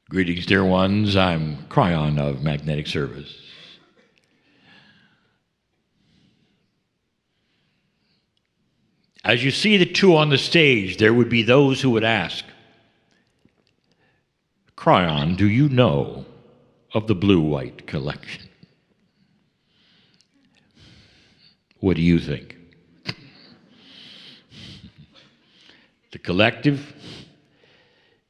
Greetings, dear ones. I'm Cryon of Magnetic Service. As you see the two on the stage, there would be those who would ask, Cryon, do you know of the blue-white collection? What do you think? The collective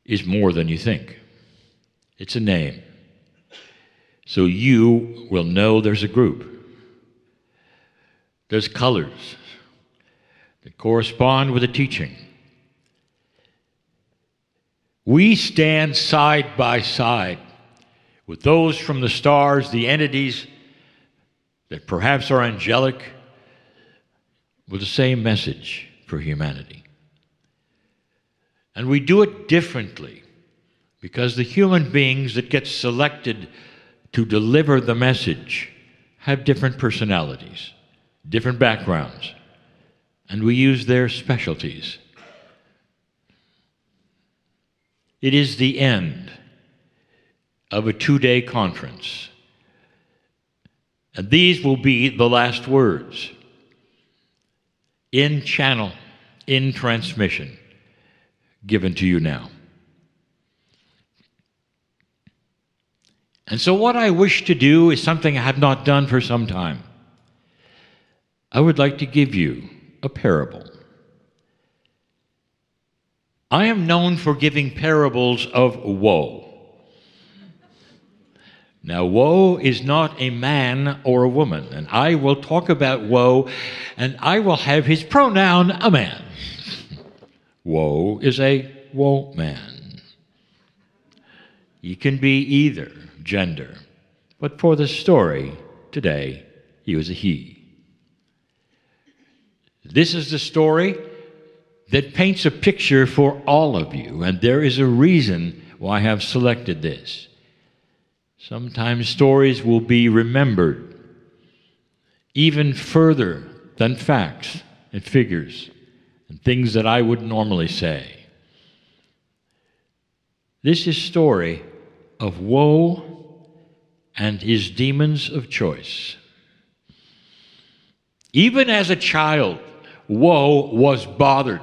is more than you think. It's a name. So you will know there's a group. There's colors that correspond with a teaching. We stand side by side with those from the stars, the entities that perhaps are angelic, with the same message for humanity. And we do it differently because the human beings that get selected to deliver the message have different personalities, different backgrounds, and we use their specialties. It is the end of a 2-day conference, and these will be the last words in channel, in transmission, given to you now. And so what I wish to do is something I have not done for some time. I would like to give you a parable. I am known for giving parables of woe. Now, woe is not a man or a woman, and I will talk about woe, and I will have his pronoun a man. Woe is a woe man. He can be either gender, but for the story today, he was a he. This is the story that paints a picture for all of you, and there is a reason why I have selected this. Sometimes stories will be remembered even further than facts and figures and things that I would normally say. This is a story of woe and his demons of choice. Even as a child, woe was bothered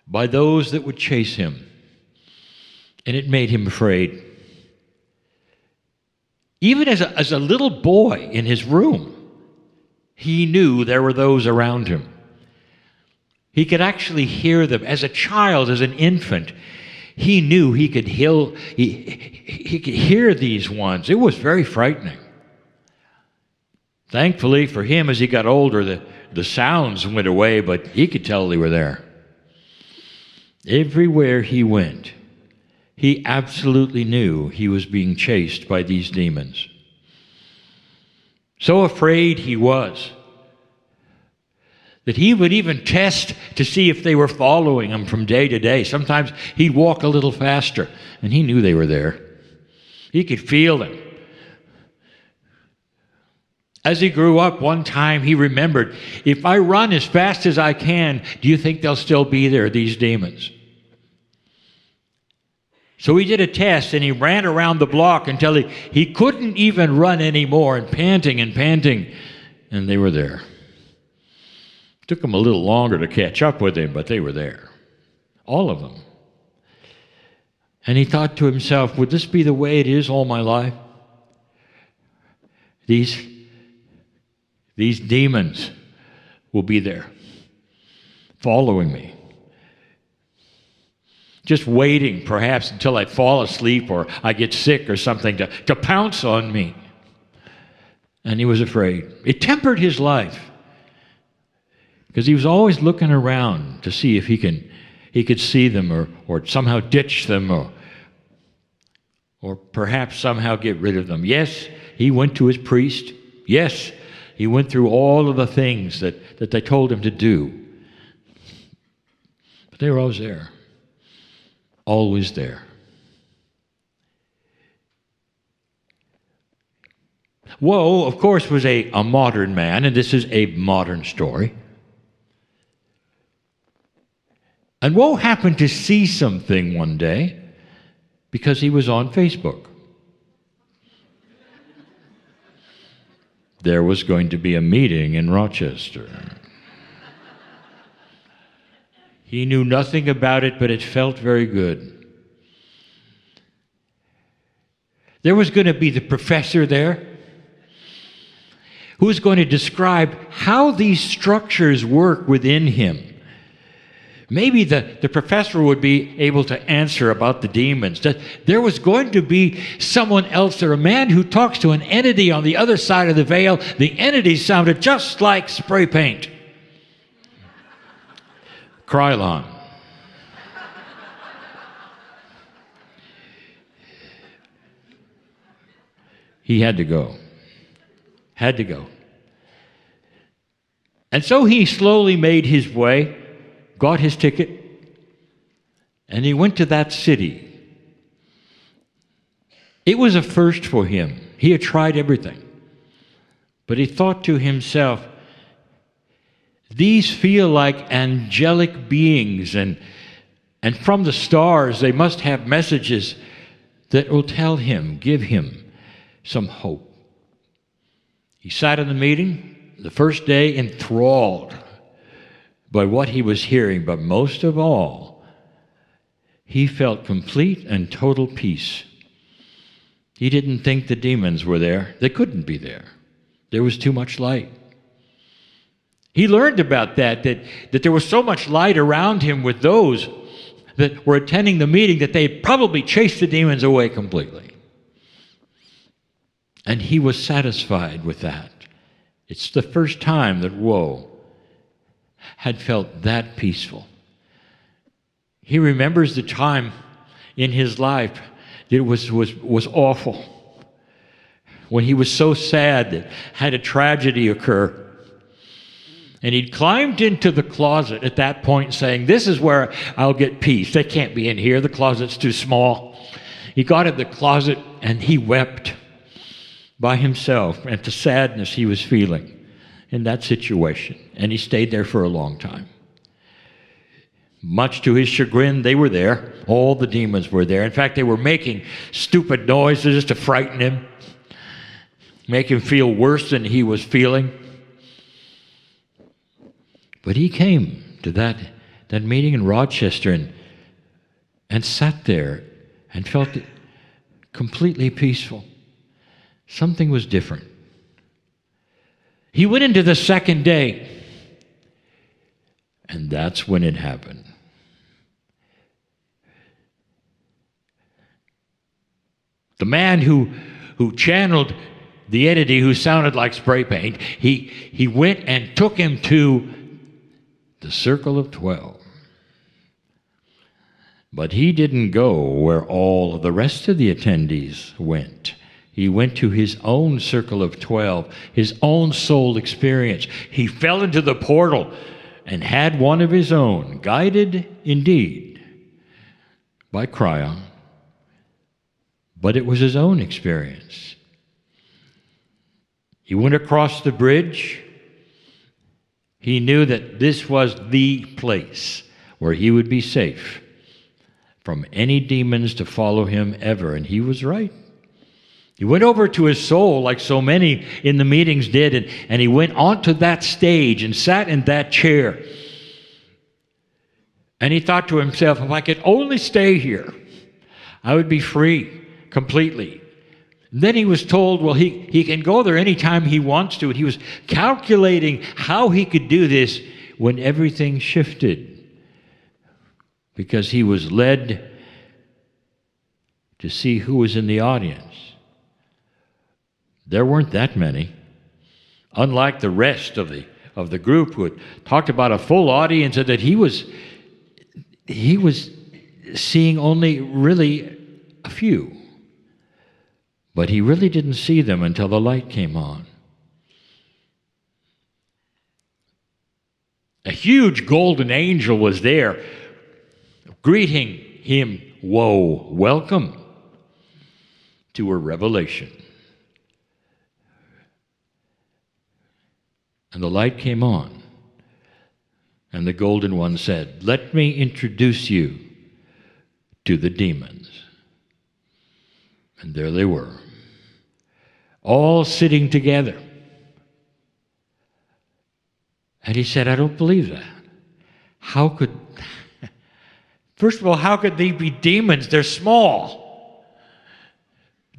by those that would chase him, and it made him afraid. Even as a little boy in his room, he knew there were those around him. He could actually hear them. As a child, as an infant, he knew he could hear these ones. It was very frightening. Thankfully for him, as he got older, the sounds went away, but he could tell they were there. Everywhere he went, he absolutely knew he was being chased by these demons. So afraid he was that he would even test to see if they were following him from day to day. Sometimes he'd walk a little faster, and he knew they were there. He could feel them. As he grew up, one time he remembered, if I run as fast as I can, do you think they'll still be there, these demons? So he did a test, and he ran around the block until he couldn't even run anymore, and panting, and they were there. It took him a little longer to catch up with him, but they were there. All of them. And he thought to himself, would this be the way it is all my life? These demons will be there, following me. Just waiting, perhaps, until I fall asleep or I get sick or something to pounce on me. And he was afraid. It tempered his life, because he was always looking around to see if he could see them or somehow ditch them or perhaps somehow get rid of them. Yes, he went to his priest. Yes, he went through all of the things that they told him to do. But they were always there. Always there. Woe, of course, was a modern man, and this is a modern story. And Woe happened to see something one day because he was on Facebook. There was going to be a meeting in Rochester. He knew nothing about it, but it felt very good. There was going to be the professor there who was going to describe how these structures work within him. Maybe the professor would be able to answer about the demons. That there was going to be someone else there, a man who talks to an entity on the other side of the veil. The entity sounded just like spray paint. Krylon. He had to go. Had to go. And so he slowly made his way, got his ticket, and he went to that city. It was a first for him. He had tried everything. But he thought to himself, these feel like angelic beings, and from the stars they must have messages that will tell him, give him some hope. He sat in the meeting the first day enthralled by what he was hearing, but most of all, he felt complete and total peace. He didn't think the demons were there. They couldn't be there. There was too much light. He learned about that there was so much light around him with those that were attending the meeting that they probably chased the demons away completely. And he was satisfied with that. It's the first time that Woe had felt that peaceful. He remembers the time in his life that was awful, when he was so sad that had a tragedy occur. And he'd climbed into the closet at that point saying, this is where I'll get peace. They can't be in here. The closet's too small. He got in the closet and he wept by himself at the sadness he was feeling in that situation. And he stayed there for a long time. Much to his chagrin, they were there. All the demons were there. In fact, they were making stupid noises just to frighten him, make him feel worse than he was feeling. But he came to that meeting in Rochester and sat there and felt completely peaceful. Something was different. He went into the second day, and that's when it happened. The man who channeled the entity who sounded like spray paint, he went and took him to the Circle of 12. But he didn't go where all of the rest of the attendees went. He went to his own Circle of 12, his own soul experience. He fell into the portal and had one of his own, guided indeed by Cryon, but it was his own experience. He went across the bridge. He knew that this was the place where he would be safe from any demons to follow him ever, and he was right. He went over to his soul like so many in the meetings did, and he went onto that stage and sat in that chair. And he thought to himself, if I could only stay here, I would be free completely. And then he was told, well, he can go there anytime he wants to. And he was calculating how he could do this when everything shifted, because he was led to see who was in the audience. There weren't that many. Unlike the rest of the group who had talked about a full audience, and that he was seeing only really a few. But he really didn't see them until the light came on. A huge golden angel was there, greeting him, Woe, welcome to a revelation. And the light came on, and the golden one said, let me introduce you to the demons. And there they were, all sitting together. And he said, I don't believe that. How could, first of all, how could they be demons? They're small.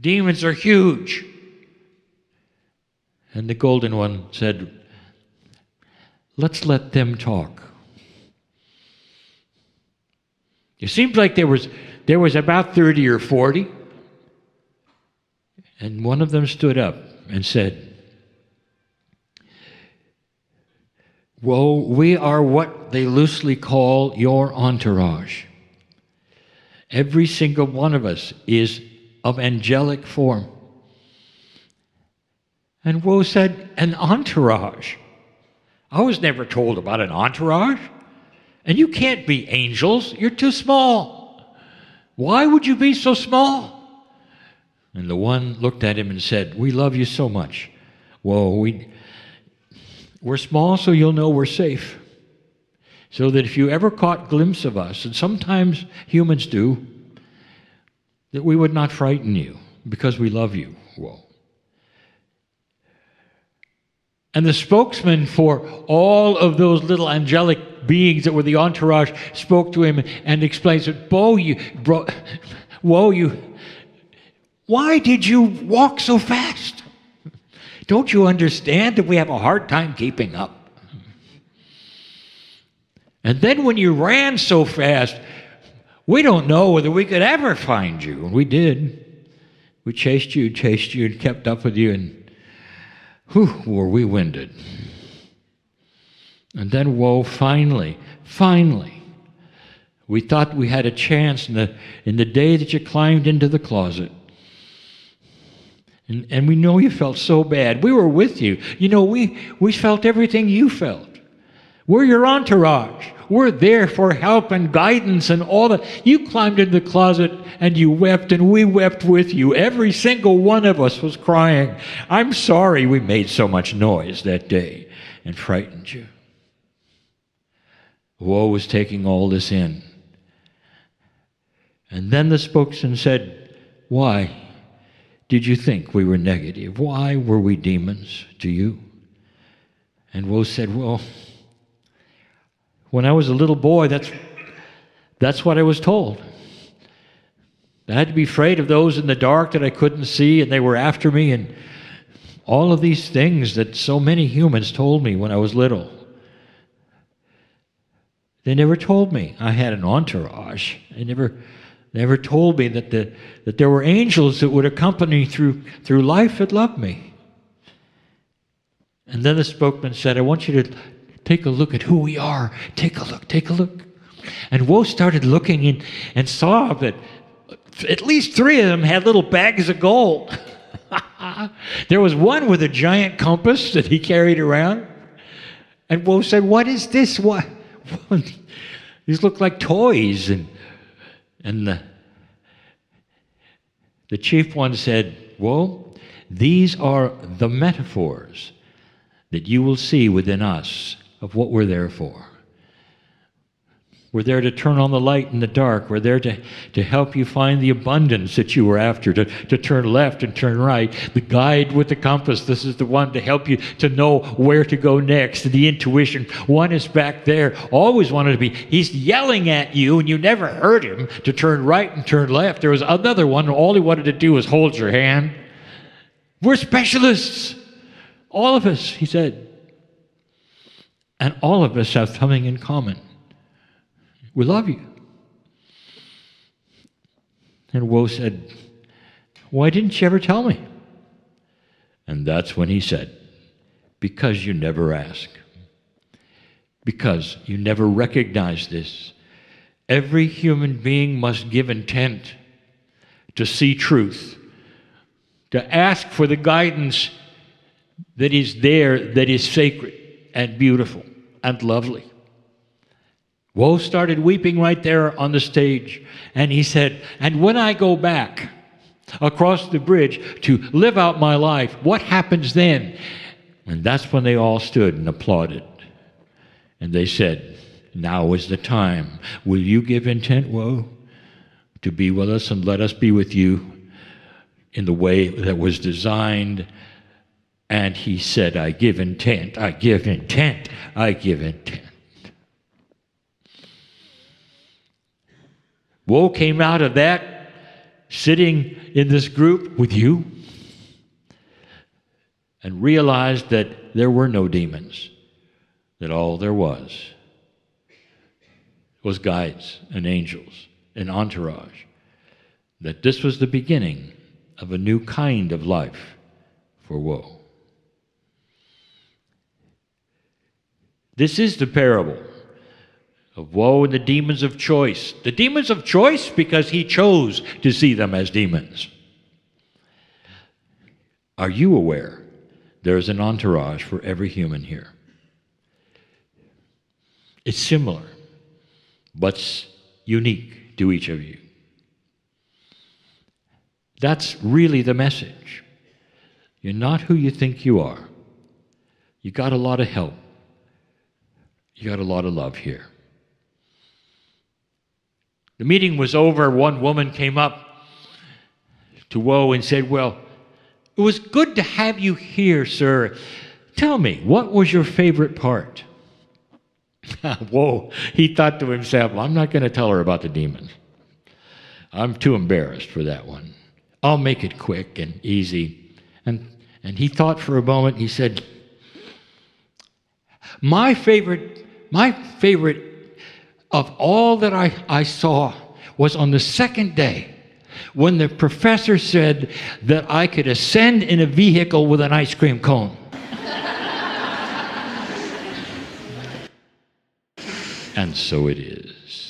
Demons are huge. And the golden one said, let's let them talk. It seems like there was about 30 or 40. And one of them stood up and said, well, we are what they loosely call your entourage. Every single one of us is of angelic form. And Woe said, an entourage? I was never told about an entourage. And you can't be angels. You're too small. Why would you be so small? And the one looked at him and said, we love you so much. Woe, we're small so you'll know we're safe. So that if you ever caught a glimpse of us, and sometimes humans do, that we would not frighten you because we love you. Woe. And the spokesman for all of those little angelic beings that were the entourage spoke to him and explains that, Woe, why did you walk so fast? Don't you understand that we have a hard time keeping up? And then when you ran so fast, we don't know whether we could ever find you. And we did. We chased you, and kept up with you, and were we winded. And then Woe, finally, we thought we had a chance in the day that you climbed into the closet. And we know you felt so bad. We were with you. You know, we felt everything you felt. We're your entourage. We're there for help and guidance and all that. You climbed into the closet and you wept, and we wept with you. Every single one of us was crying. I'm sorry we made so much noise that day and frightened you. Woe was taking all this in. And then the spokesman said, why did you think we were negative? Why were we demons to you? And Woe said, well, when I was a little boy, that's what I was told. I had to be afraid of those in the dark that I couldn't see, and they were after me, and all of these things that so many humans told me when I was little. They never told me I had an entourage. They never told me that there were angels that would accompany me through life that loved me. And then the spokesman said, I want you to take a look at who we are. Take a look. And Woe started looking in and saw that at least 3 of them had little bags of gold. There was one with a giant compass that he carried around. And Woe said, what is this? What? These look like toys. And the chief one said, Woe, these are the metaphors that you will see within us of what we're there for. We're there to turn on the light in the dark. We're there to help you find the abundance that you were after, to turn left and turn right. The guide with the compass, this is the one to help you to know where to go next. The intuition, one is back there, always wanted to be. He's yelling at you, and you never heard him to turn right and turn left. There was another one, and all he wanted to do was hold your hand. We're specialists, all of us, he said. And all of us have something in common. We love you. And Woe said, why didn't you ever tell me? And that's when he said, because you never ask. Because you never recognize this. Every human being must give intent to see truth, to ask for the guidance that is there, that is sacred and beautiful and lovely. Woe started weeping right there on the stage, and he said, and when I go back across the bridge to live out my life, what happens then? And that's when they all stood and applauded. And they said, now is the time. Will you give intent, Woe, to be with us and let us be with you? in the way that was designed. And he said, I give intent, I give intent, I give intent. Woe came out of that, sitting in this group with you, and realized that there were no demons, that all there was guides and angels, an entourage, that this was the beginning of a new kind of life for woe. This is the parable of woe and the demons of choice. The demons of choice because he chose to see them as demons. Are you aware there is an entourage for every human here? It's similar, but unique to each of you. That's really the message. You're not who you think you are. You got a lot of help. You got a lot of love here. The meeting was over. One woman came up to Woe and said, well, it was good to have you here, sir. Tell me, what was your favorite part? Whoa, he thought to himself, well, I'm not going to tell her about the demon. I'm too embarrassed for that one. I'll make it quick and easy. And he thought for a moment. He said, my favorite of all that I saw was on the second day when the professor said that I could ascend in a vehicle with an ice cream cone. And so it is.